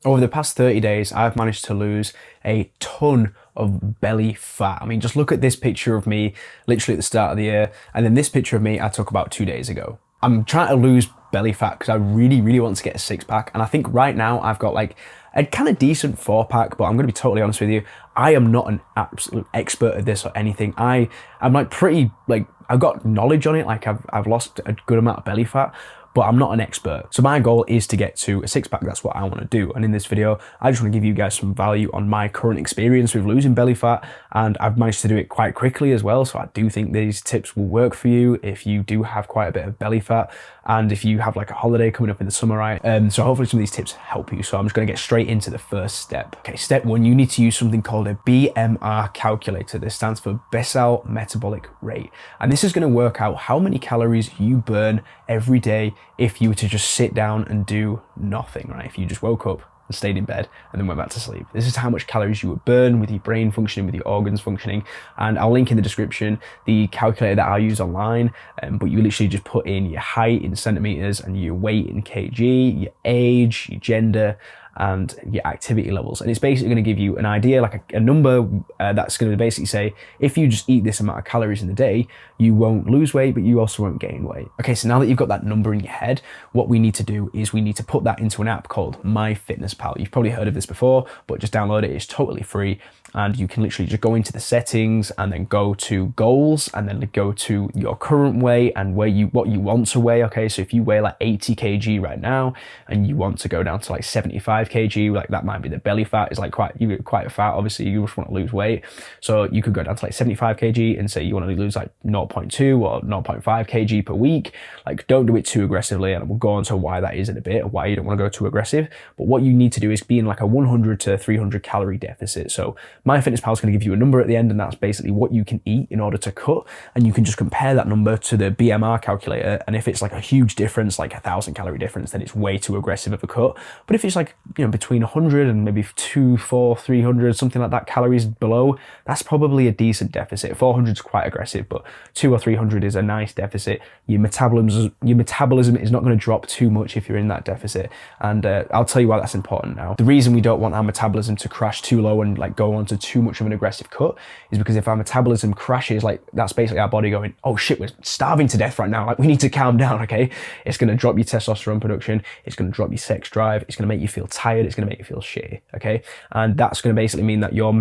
Over the past 30 days, I've managed to lose a ton of belly fat. I mean, just look at this picture of me literally at the start of the year, and then this picture of me I took about 2 days ago. I'm trying to lose belly fat because I really want to get a six pack. And I think right now I've got like a kind of decent 4-pack, but I'm going to be totally honest with you. I am not an absolute expert at this or anything. I'm like pretty, like, I've got knowledge on it. Like I've lost a good amount of belly fat, but I'm not an expert. So my goal is to get to a 6-pack. That's what I want to do. And in this video, I just want to give you guys some value on my current experience with losing belly fat. And I've managed to do it quite quickly as well. So I do think these tips will work for you if you do have quite a bit of belly fat and if you have like a holiday coming up in the summer, right? So hopefully some of these tips help you. So I'm just going to get straight into the first step. Okay, step 1, you need to use something called a BMR calculator. This stands for basal metabolic rate. And this is going to work out how many calories you burn every day if you were to just sit down and do nothing, right? If you just woke up and stayed in bed and then went back to sleep. This is how much calories you would burn with your brain functioning, with your organs functioning. And I'll link in the description the calculator that I use online, but you literally just put in your height in centimeters and your weight in kg, your age, your gender, and your activity levels. And it's basically going to give you an idea, like a number that's going to basically say, if you just eat this amount of calories in the day, you won't lose weight, but you also won't gain weight. Okay, so now that you've got that number in your head, what we need to do is we need to put that into an app called MyFitnessPal. You've probably heard of this before, but just download it. It's totally free. And you can literally just go into the settings and then go to goals and then go to your current weight and what you want to weigh. Okay, so if you weigh like 80 kg right now and you want to go down to like 75 kg, like that might be the belly fat is like quite a fat. Obviously you just want to lose weight. So you could go down to like 75 kg and say you want to lose like 0.2 or 0.5 kg per week. Like don't do it too aggressively, and we'll go on to why that is in a bit, or why you don't want to go too aggressive. But what you need to do is be in like a 100 to 300 calorie deficit. So MyFitnessPal is going to give you a number at the end, and that's basically what you can eat in order to cut. And you can just compare that number to the BMR calculator. And if it's like a huge difference, like 1,000 calorie difference, then it's way too aggressive of a cut. But if it's like, you know, between 100 and maybe 200, 400, 300, something like that calories below, that's probably a decent deficit. 400 is quite aggressive, but 200 or 300 is a nice deficit. Your metabolism is not going to drop too much if you're in that deficit. And I'll tell you why that's important now. The reason we don't want our metabolism to crash too low and like go on to too much of an aggressive cut is because if our metabolism crashes, like that's basically our body going, oh shit, we're starving to death right now, like we need to calm down. Okay, it's going to drop your testosterone production, it's going to drop your sex drive, it's going to make you feel tired, it's going to make you feel shitty. Okay, and that's going to basically mean that your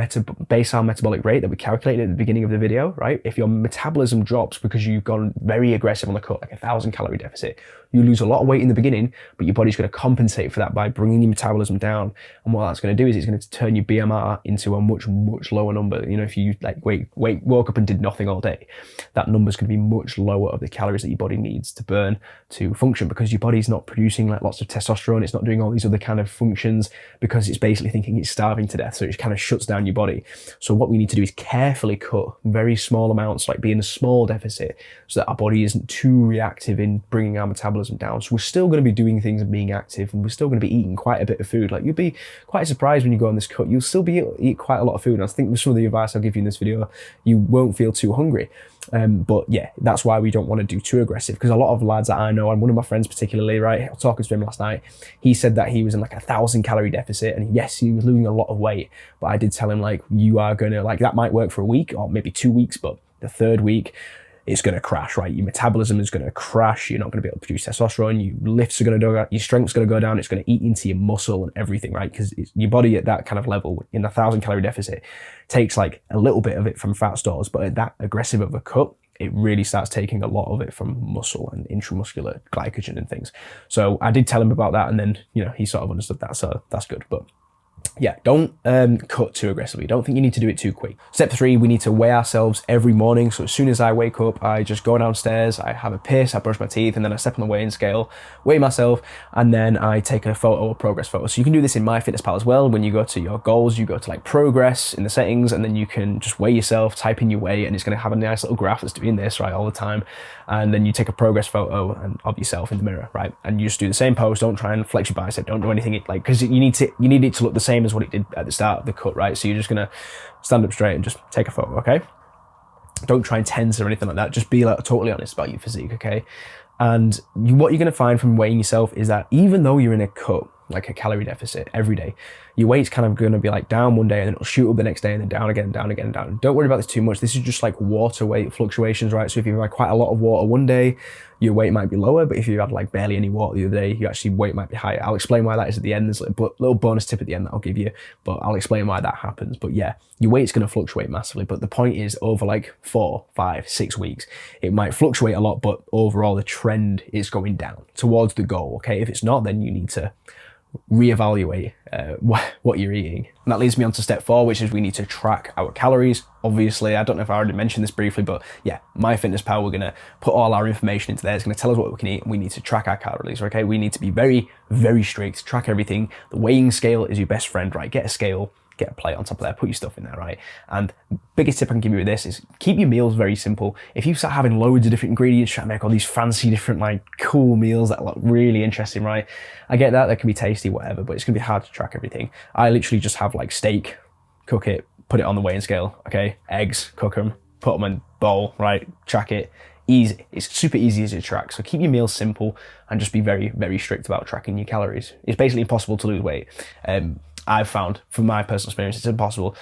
basal metabolic rate that we calculated at the beginning of the video, right, if your metabolism drops because you've gone very aggressive on the cut, like 1,000 calorie deficit, you lose a lot of weight in the beginning, but your body's going to compensate for that by bringing your metabolism down. And what that's going to do is it's going to turn your BMR into a much lower number. You know, if you like woke up and did nothing all day, that number is going to be much lower of the calories that your body needs to burn to function, because your body's not producing like lots of testosterone. It's not doing all these other kind of functions because it's basically thinking it's starving to death. So it kind of shuts down your body. So what we need to do is carefully cut very small amounts, like be in a small deficit, so that our body isn't too reactive in bringing our metabolism down. So we're still going to be doing things and being active, and we're still going to be eating quite a bit of food. Like you'll be quite surprised when you go on this cut, you'll still be able to eat quite a lot of food. And I think with some of the advice I'll give you in this video, you won't feel too hungry. But yeah, that's why we don't want to do too aggressive, because a lot of lads that I know, and one of my friends particularly, right, I was talking to him last night, he said that he was in like 1,000 calorie deficit, and yes, he was losing a lot of weight, but I did tell him like, you are going to, like, that might work for a week or maybe 2 weeks, but the third week it's going to crash, right? Your metabolism is going to crash. You're not going to be able to produce testosterone. Your lifts are going to go down. Your strength's going to go down. It's going to eat into your muscle and everything, right? Because your body at that kind of level in 1,000 calorie deficit takes like a little bit of it from fat stores, but at that aggressive of a cut, it really starts taking a lot of it from muscle and intramuscular glycogen and things. So I did tell him about that, and then, you know, he sort of understood that. So that's good. But yeah, don't cut too aggressively. Don't think you need to do it too quick. Step 3, we need to weigh ourselves every morning. So as soon as I wake up, I just go downstairs, I have a piss, I brush my teeth, and then I step on the weighing scale, weigh myself, and then I take a photo, a progress photo. So you can do this in MyFitnessPal as well. When you go to your goals, you go to like progress in the settings, and then you can just weigh yourself, type in your weight, and it's going to have a nice little graph that's doing this, right, all the time. And then you take a progress photo of yourself in the mirror, right? And you just do the same pose. Don't try and flex your bicep. Don't do anything like, because you need it to look the same as what it did at the start of the cut, right? So you're just gonna stand up straight and just take a photo, okay? Don't try and tense or anything like that. Just be like totally honest about your physique, okay? And what you're gonna find from weighing yourself is that even though you're in a cut, like a calorie deficit every day, your weight's kind of going to be like down one day and then it'll shoot up the next day and then down again, down again, down. Don't worry about this too much. This is just like water weight fluctuations, right? So if you've had quite a lot of water one day, your weight might be lower, but if you had like barely any water the other day, your actually weight might be higher. I'll explain why that is at the end. There's a little bonus tip at the end that I'll give you, but I'll explain why that happens. But yeah, your weight's going to fluctuate massively. But the point is, over like 4, 5, 6 weeks, it might fluctuate a lot, but overall the trend is going down towards the goal. Okay, if it's not, then you need to reevaluate what you're eating. And that leads me on to step 4, which is we need to track our calories. Obviously, I don't know if I already mentioned this briefly, but yeah, MyFitnessPal, we're going to put all our information into there. It's going to tell us what we can eat, and we need to track our calories, okay? We need to be very, very strict, track everything. The weighing scale is your best friend, right? Get a scale, get a plate on top of there, put your stuff in there, right? And biggest tip I can give you with this is keep your meals very simple. If you start having loads of different ingredients, try to make all these fancy different like cool meals that look really interesting, right? I get that, can be tasty, whatever, but it's gonna be hard to track everything. I literally just have like steak, cook it, put it on the weighing scale, okay? Eggs, cook them, put them in a bowl, right? Track it. Easy. It's super easy to track. So keep your meals simple and just be very, very strict about tracking your calories. It's basically impossible to lose weight. I've found from my personal experience, it's impossible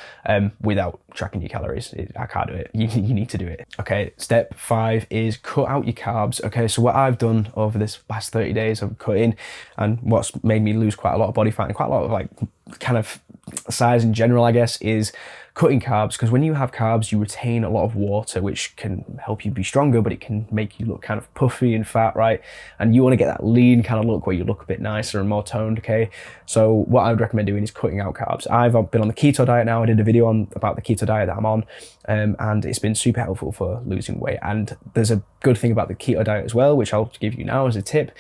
without tracking your calories. I can't do it. You need to do it. Okay, step 5 is cut out your carbs. Okay, so what I've done over this past 30 days of cutting, and what's made me lose quite a lot of body fat and quite a lot of like kind of size in general, I guess, is cutting carbs. Because when you have carbs, you retain a lot of water, which can help you be stronger, but it can make you look kind of puffy and fat, right? And you want to get that lean kind of look where you look a bit nicer and more toned, okay? So what I would recommend doing is cutting out carbs. I've been on the keto diet now. I did a video about the keto diet that I'm on, and it's been super helpful for losing weight. And there's a good thing about the keto diet as well, which I'll give you now as a tip.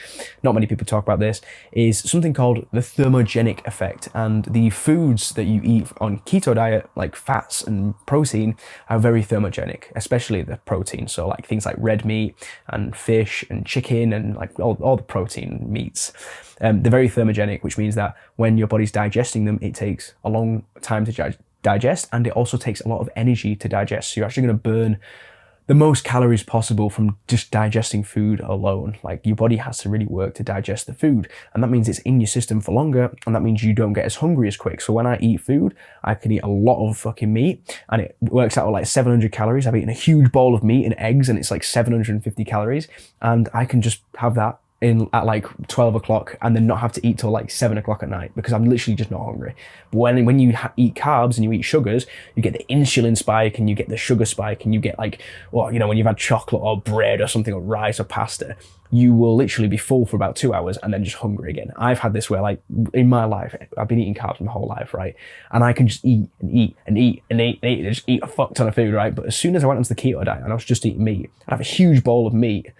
Not many people talk about this, is something called the thermogenic effect. And the foods that you eat on keto diet, like fats and protein, are very thermogenic, especially the protein. So like things like red meat and fish and chicken and like all the protein meats. They're very thermogenic, which means that when your body's digesting them, it takes a long time to digest, and it also takes a lot of energy to digest. So you're actually going to burn the most calories possible from just digesting food alone. Like your body has to really work to digest the food, and that means it's in your system for longer, and that means you don't get as hungry as quick. So when I eat food, I can eat a lot of fucking meat, and it works out like 700 calories. I've eaten a huge bowl of meat and eggs, and it's like 750 calories, and I can just have that at like 12 o'clock and then not have to eat till like 7 o'clock at night because I'm literally just not hungry. But when you eat carbs and you eat sugars, you get the insulin spike and you get the sugar spike, and you get like, well, you know, when you've had chocolate or bread or something, or rice or pasta, you will literally be full for about 2 hours and then just hungry again. I've had this where, like, in my life, I've been eating carbs my whole life, right? And I can just eat and eat and eat and eat and eat and just eat a fuck ton of food, right? But as soon as I went onto the keto diet and I was just eating meat, I'd have a huge bowl of meat,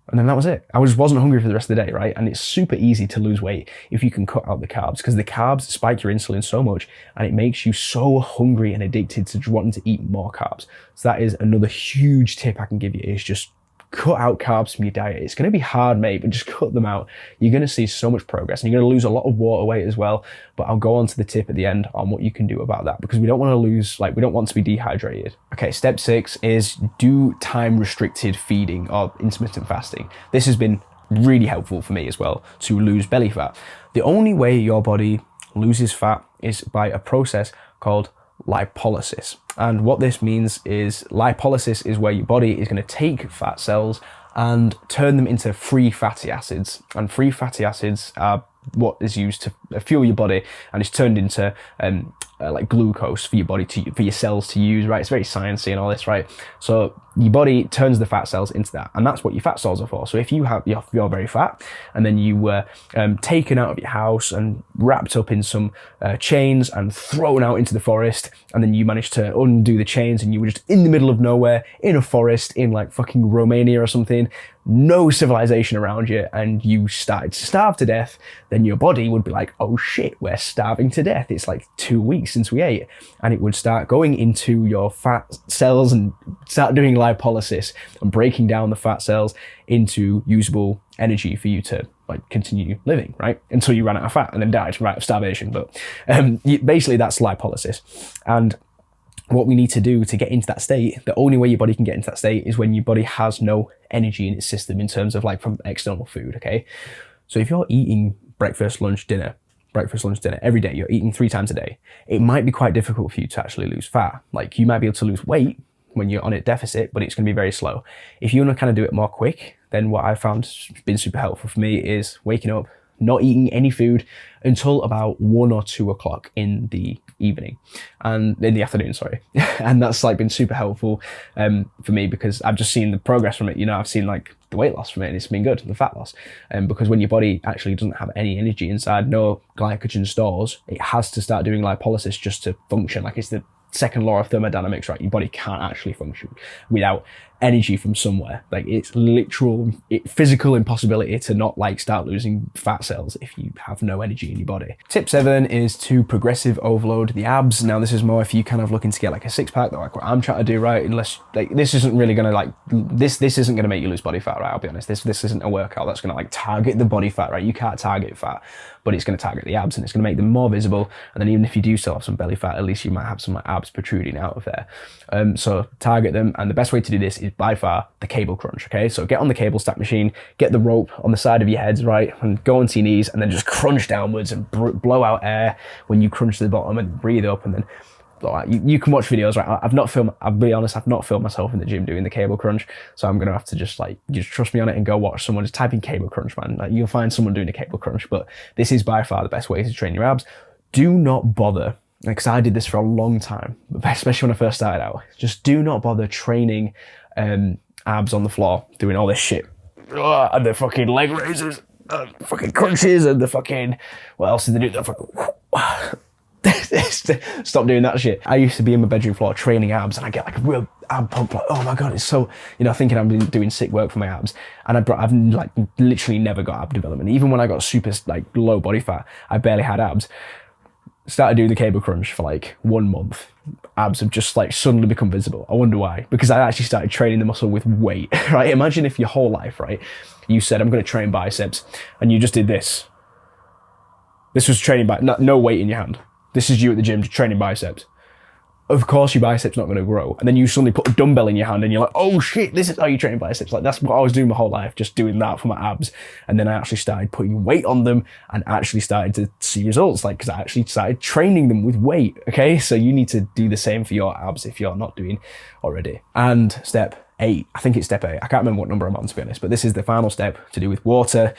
and then that was it. I wasn't hungry for the rest of the day, right? And it's super easy to lose weight if you can cut out the carbs, because the carbs spike your insulin so much and it makes you so hungry and addicted to wanting to eat more carbs. So that is another huge tip I can give you, is just cut out carbs from your diet. It's going to be hard, mate, but just cut them out. You're going to see so much progress, and you're going to lose a lot of water weight as well. But I'll go on to the tip at the end on what you can do about that, because we don't want to lose, like, we don't want to be dehydrated. Okay, step 6 is do time restricted feeding or intermittent fasting. This has been really helpful for me as well to lose belly fat. The only way your body loses fat is by a process called lipolysis. And what this means is lipolysis is where your body is going to take fat cells and turn them into free fatty acids. And free fatty acids are what is used to fuel your body, and it's turned into like glucose for your body for your cells to use, right? It's very sciencey and all this, right? So your body turns the fat cells into that, and that's what your fat stores are for. So if you're very fat, and then you were taken out of your house and wrapped up in some chains and thrown out into the forest, and then you managed to undo the chains, and you were just in the middle of nowhere in a forest in like fucking Romania or something, no civilization around you, and you started to starve to death, then your body would be like, oh shit, we're starving to death. It's like 2 weeks since we ate. And it would start going into your fat cells and start doing lipolysis and breaking down the fat cells into usable energy for you to like continue living, right? Until you ran out of fat and then died, right, of starvation. But basically that's lipolysis. And what we need to do to get into that state, the only way your body can get into that state is when your body has no energy in its system in terms of like from external food, okay? So if you're eating breakfast, lunch, dinner, breakfast, lunch, dinner, every day. You're eating 3 times a day. It might be quite difficult for you to actually lose fat. Like, you might be able to lose weight when you're on a deficit, but it's going to be very slow. If you want to kind of do it more quick, then what I found has been super helpful for me is waking up, not eating any food until about 1 or 2 o'clock in the evening, and in the afternoon, sorry. And that's like been super helpful for me, because I've just seen the progress from it. You know, I've seen like the weight loss from it, and it's been good, the fat loss. Because when your body actually doesn't have any energy inside, no glycogen stores, it has to start doing lipolysis just to function. Like, it's the second law of thermodynamics, right? Your body can't actually function without energy from somewhere. Like, it's literal, physical impossibility to not like start losing fat cells if you have no energy in your body. Tip 7 is to progressive overload the abs. Now, this is more if you kind of looking to get like a 6-pack, like what I'm trying to do, right? Unless like, this isn't really gonna like, this isn't gonna make you lose body fat, right? I'll be honest, this isn't a workout that's gonna like target the body fat, right? You can't target fat, but it's gonna target the abs, and it's gonna make them more visible. And then even if you do still have some belly fat, at least you might have some like abs protruding out of there. So target them, and the best way to do this is by far the cable crunch, okay? So get on the cable stack machine, get the rope on the side of your heads, right? And go onto your knees, and then just crunch downwards and blow out air when you crunch to the bottom, and breathe up, and then blow out. You can watch videos, right? I'll be honest, I've not filmed myself in the gym doing the cable crunch, so I'm gonna have to just like, just trust me on it and go watch someone. Just type in cable crunch, man. Like, you'll find someone doing a cable crunch, but this is by far the best way to train your abs. Do not bother, because I did this for a long time, especially when I first started out. Just do not bother training abs on the floor, doing all this shit, and the fucking leg raises, fucking crunches, and the fucking, what else did they do? The fucking, stop doing that shit. I used to be in my bedroom floor training abs, and I get like a real ab pump, like, oh my god, it's so, you know, thinking I'm doing sick work for my abs, and I've like literally never got ab development. Even when I got super like low body fat, I barely had abs. Started doing the cable crunch for like 1 month. Abs have just like suddenly become visible. I wonder why. Because I actually started training the muscle with weight, right? Imagine if your whole life, right, you said, I'm going to train biceps, and you just did this. This was training by no weight in your hand. This is you at the gym training biceps. Of course your biceps not going to grow. And then you suddenly put a dumbbell in your hand and you're like, oh shit, this is how you train biceps. Like, that's what I was doing my whole life, just doing that for my abs. And then I actually started putting weight on them and actually started to see results, like, because I actually started training them with weight, okay? So you need to do the same for your abs if you're not doing already. And step 8, I think it's step 8. I can't remember what number I'm on, to be honest, but this is the final step to do with water.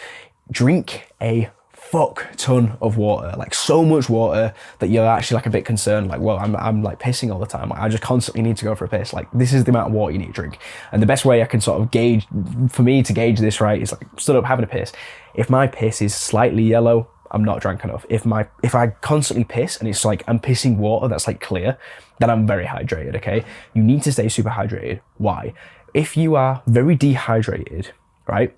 Drink a fuck ton of water, like so much water that you're actually like a bit concerned, like, well, I'm like pissing all the time, like, I just constantly need to go for a piss. Like, this is the amount of water you need to drink. And the best way I can sort of gauge, for me to gauge this, right, is like, stood up having a piss. If my piss is slightly yellow, I'm not drunk enough. If I constantly piss and it's like I'm pissing water that's like clear, then I'm very hydrated, okay? You need to stay super hydrated. Why? If you are very dehydrated, right,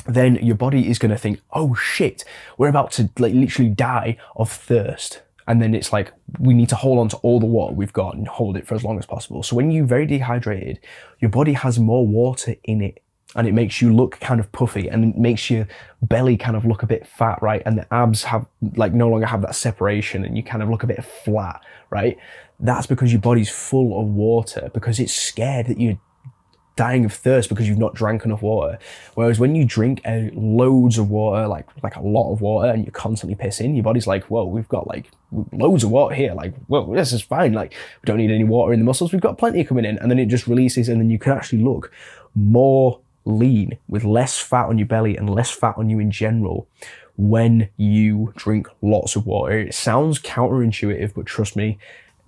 then your body is going to think, oh shit, we're about to like literally die of thirst. And then it's like, we need to hold on to all the water we've got and hold it for as long as possible. So when you're very dehydrated, your body has more water in it, and it makes you look kind of puffy, and it makes your belly kind of look a bit fat, right? And the abs have like no longer have that separation, and you kind of look a bit flat, right? That's because your body's full of water, because it's scared that you're dying of thirst because you've not drank enough water. Whereas when you drink loads of water, like a lot of water, and you're constantly pissing, your body's like, whoa, we've got like loads of water here, like, whoa, this is fine, like, we don't need any water in the muscles, we've got plenty coming in. And then it just releases, and then you can actually look more lean with less fat on your belly and less fat on you in general when you drink lots of water. It sounds counterintuitive, but trust me,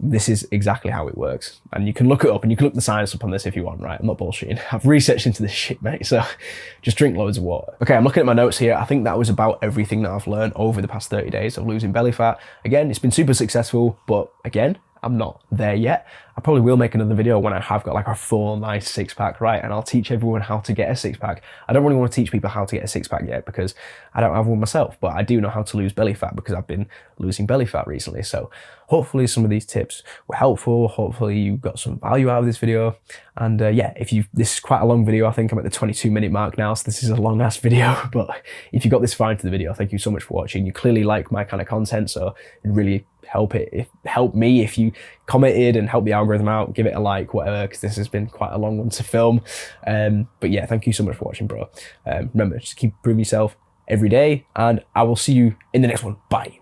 this is exactly how it works. And you can look it up, and you can look the science up on this if you want, right? I'm not bullshitting. I've researched into this shit, mate. So just drink loads of water. Okay, I'm looking at my notes here. I think that was about everything that I've learned over the past 30 days of losing belly fat. Again, it's been super successful, but again, I'm not there yet. I probably will make another video when I have got like a full nice 6-pack, right? And I'll teach everyone how to get a 6-pack. I don't really want to teach people how to get a 6-pack yet, because I don't have one myself, but I do know how to lose belly fat because I've been losing belly fat recently. So hopefully some of these tips were helpful. Hopefully you got some value out of this video. And yeah, this is quite a long video. I think I'm at the 22-minute mark now, so this is a long ass video. But if you got this far into the video, thank you so much for watching. You clearly like my kind of content, so it really help me if you commented and help the algorithm out, give it a like, whatever, because this has been quite a long one to film. But yeah, thank you so much for watching, bro. Remember, just keep improving yourself every day, and I will see you in the next one. Bye.